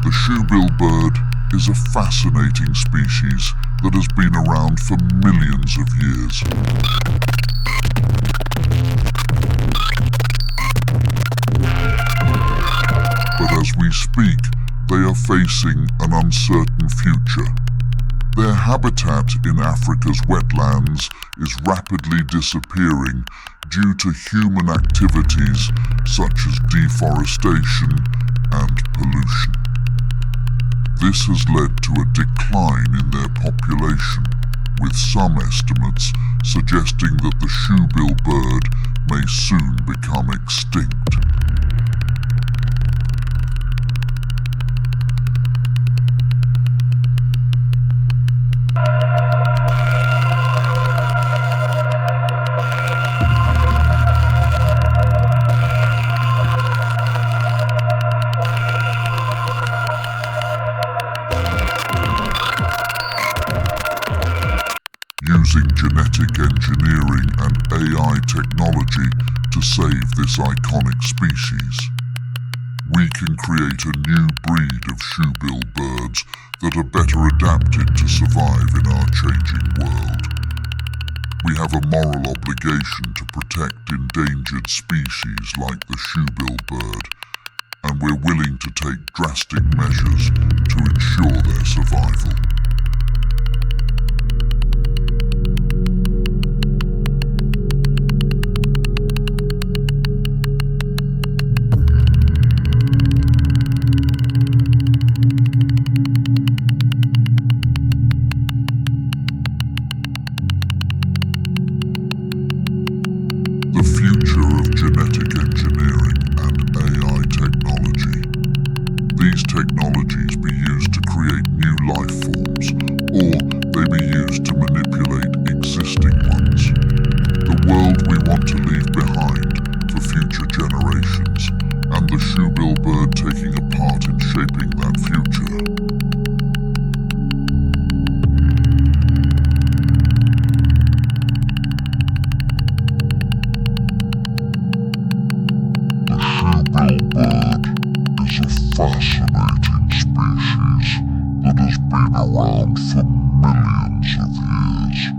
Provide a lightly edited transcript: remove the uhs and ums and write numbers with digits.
The shoebill bird is a fascinating species that has been around for millions of years. But as we speak, they are facing an uncertain future. Their habitat in Africa's wetlands is rapidly disappearing due to human activities such as deforestation and pollution. This has led to a decline in their population, with some estimates suggesting that the shoebill bird may soon become extinct. Using genetic engineering and AI technology to save this iconic species, we can create a new breed of shoebill birds that are better adapted to survive in our changing world. We have a moral obligation to protect endangered species like the shoebill bird, and we're willing to take drastic measures to ensure their survival. The future of genetic engineering and AI technology. These technologies be used to create new life forms, or they be used to manipulate existing ones. The world we want to leave behind for future generations, and the shoebill bird taking a part in shaping that future. The shoebill bird is a fascinating species that has been around for millions of years.